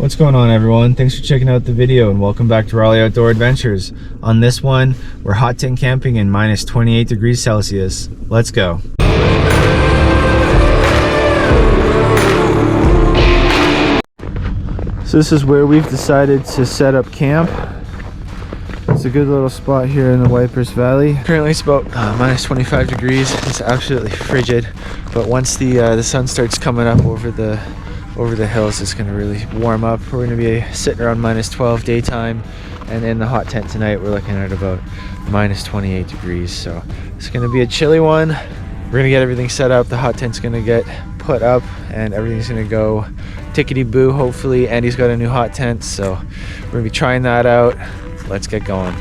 What's going on, everyone? Thanks for checking out the video and welcome back to Rawleigh Outdoor Adventures. On this one, we're hot tent camping in minus 28 degrees Celsius. Let's go. So this is where we've decided to set up camp. It's a good little spot here in the Wipers Valley. Currently it's about minus 25 degrees. It's absolutely frigid, but once the sun starts coming up over the hills, it's going to really warm up. We're going to be sitting around minus 12 daytime, and in the hot tent tonight we're looking at about minus 28 degrees. So it's going to be a chilly one. We're going to get everything set up. The hot tent's going to get put up and everything's going to go tickety-boo, hopefully. Andy's got a new hot tent, so we're going to be trying that out. Let's get going.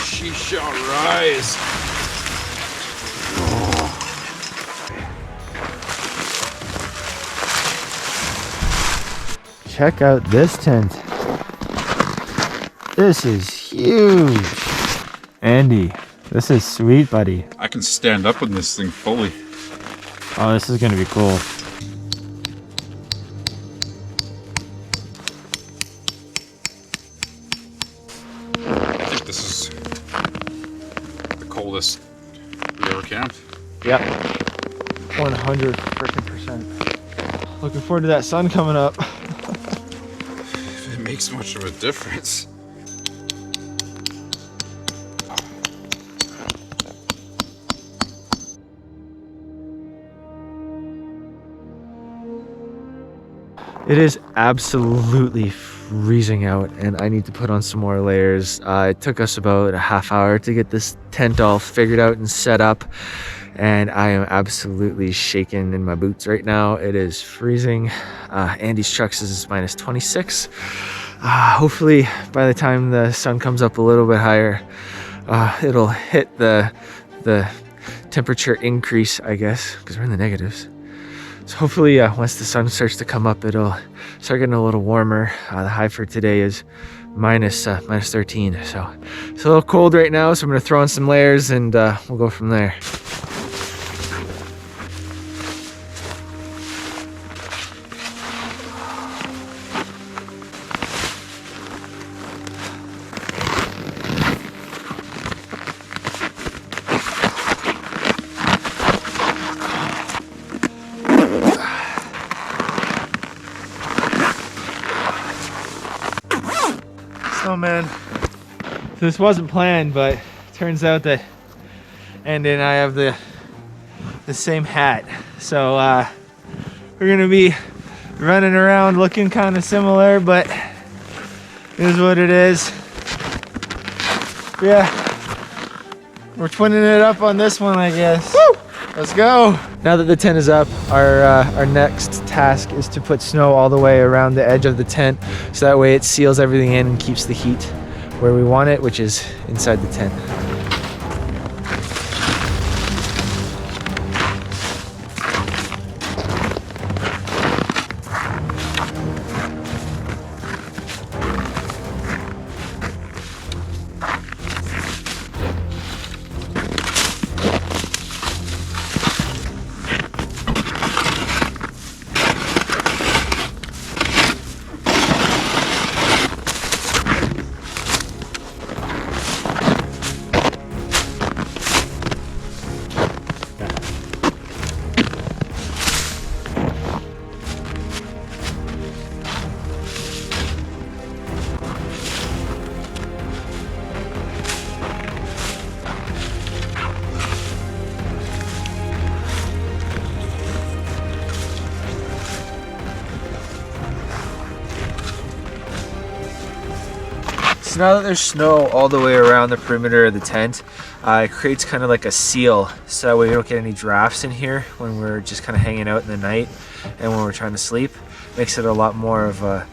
She shall rise. Check out this tent. This is huge. Andy, this is sweet, buddy. I can stand up in this thing fully. Oh, this is gonna be cool. I think this is the coldest we ever camped. Yep. 100 freaking %. Looking forward to that sun coming up. If it makes much of a difference. It is absolutely freezing out and I need to put on some more layers. It took us about a half hour to get this tent all figured out and set up, and I am absolutely shaking in my boots right now. It is freezing. Andy's trucks is minus 26. Hopefully by the time the sun comes up a little bit higher, it'll hit the temperature increase, I guess, because we're in the negatives. So hopefully once the sun starts to come up, it'll start getting a little warmer. The high for today is minus 13. So it's a little cold right now, so I'm going to throw on some layers and we'll go from there. Oh man, so this wasn't planned, but it turns out that Andy and I have the same hat. So we're gonna be running around looking kind of similar, but it is what it is. Yeah, we're twinning it up on this one, I guess. Woo! Let's go. Now that the tent is up, our next task is to put snow all the way around the edge of the tent, so that way it seals everything in and keeps the heat where we want it, which is inside the tent. now that there's snow all the way around the perimeter of the tent, it creates kind of like a seal, so that way we don't get any drafts in here when we're just kind of hanging out in the night and when we're trying to sleep. Makes it a lot more of a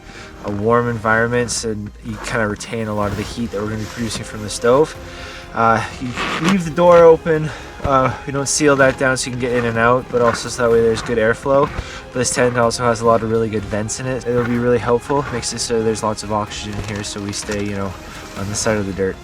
warm environment, and you kind of retain a lot of the heat that we're going to be producing from the stove. You leave the door open. We don't seal that down so you can get in and out, but also so that way there's good airflow. But this tent also has a lot of really good vents in it. It'll be really helpful. Makes it so there's lots of oxygen in here, so we stay, you know, on the side of the dirt.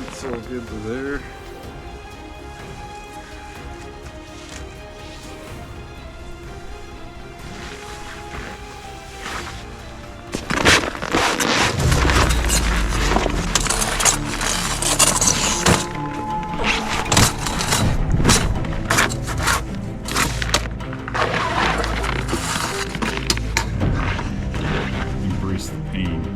It's all good to there. Embrace the pain.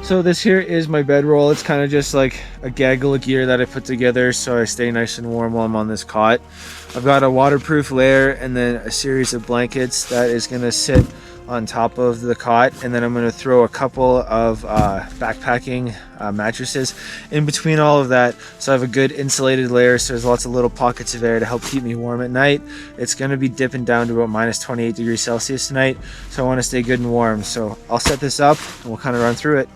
So this here is my bedroll. It's kind of just like a gaggle of gear that I put together so I stay nice and warm while I'm on this cot. I've got a waterproof layer and then a series of blankets that is going to sit on top of the cot, and then I'm going to throw a couple of backpacking mattresses in between all of that, so I have a good insulated layer, so there's lots of little pockets of air to help keep me warm at night. It's going to be dipping down to about minus 28 degrees Celsius tonight, so I want to stay good and warm. So I'll set this up and we'll kind of run through it.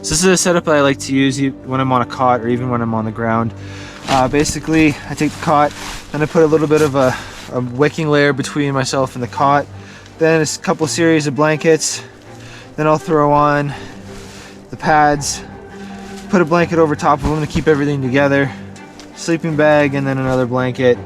So this is a setup that I like to use when I'm on a cot or even when I'm on the ground. Basically, I take the cot and I put a little bit of a wicking layer between myself and the cot. Then it's a couple series of blankets. Then I'll throw on the pads, put a blanket over top of them to keep everything together. sleeping bag, and then another blanket.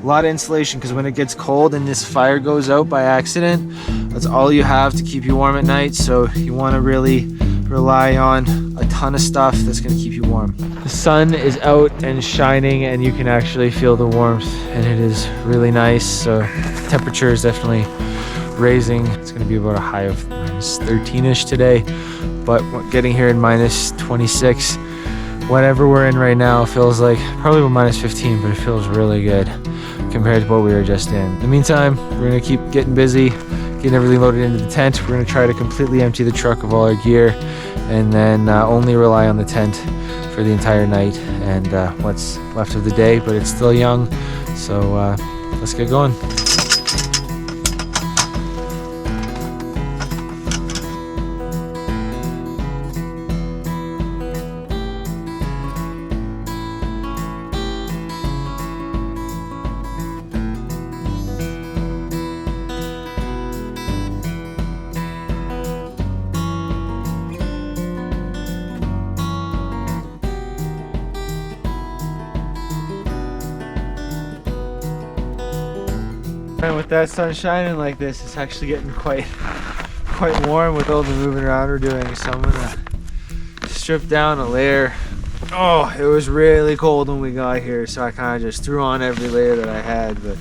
A lot of insulation because when it gets cold and this fire goes out by accident, that's all you have to keep you warm at night. So you want to really rely on a ton of stuff that's going to keep you warm. The sun is out and shining and you can actually feel the warmth, and it is really nice. So temperature is definitely raising. It's going to be about a high of -13ish today, but getting here in -26, whatever we're in right now feels like probably about -15, but it feels really good compared to what we were just in. In the meantime, we're going to keep getting busy, getting everything loaded into the tent. We're going to try to completely empty the truck of all our gear and then only rely on the tent for the entire night and what's left of the day, but it's still young, so let's get going. And with that sun shining like this, it's actually getting quite warm with all the moving around we're doing. So I'm gonna strip down a layer. Oh, it was really cold when we got here, so I kind of just threw on every layer that I had, but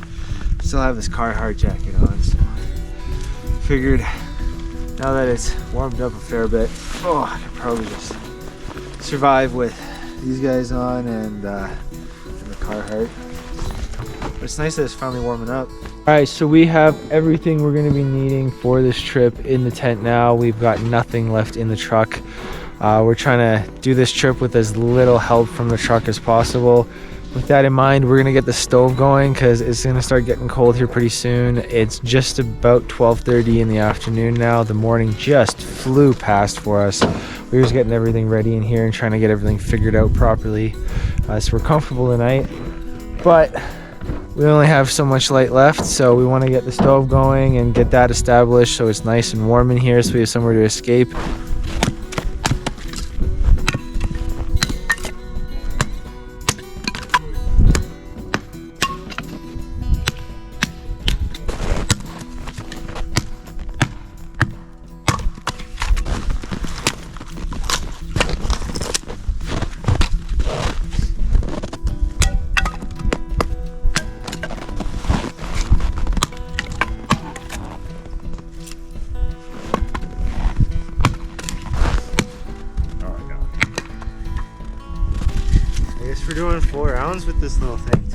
still have this Carhartt jacket on. So figured now that it's warmed up a fair bit, oh, I could probably just survive with these guys on and the Carhartt. But it's nice that it's finally warming up. All right, so we have everything we're gonna be needing for this trip in the tent now. We've got nothing left in the truck. We're trying to do this trip with as little help from the truck as possible. With that in mind, we're gonna get the stove going because it's gonna start getting cold here pretty soon. It's just about 12:30 in the afternoon now. The morning just flew past for us. We were just getting everything ready in here and trying to get everything figured out properly. So we're comfortable tonight, but we only have so much light left, so we want to get the stove going and get that established so it's nice and warm in here so we have somewhere to escape. We're doing 4 rounds with this little thing.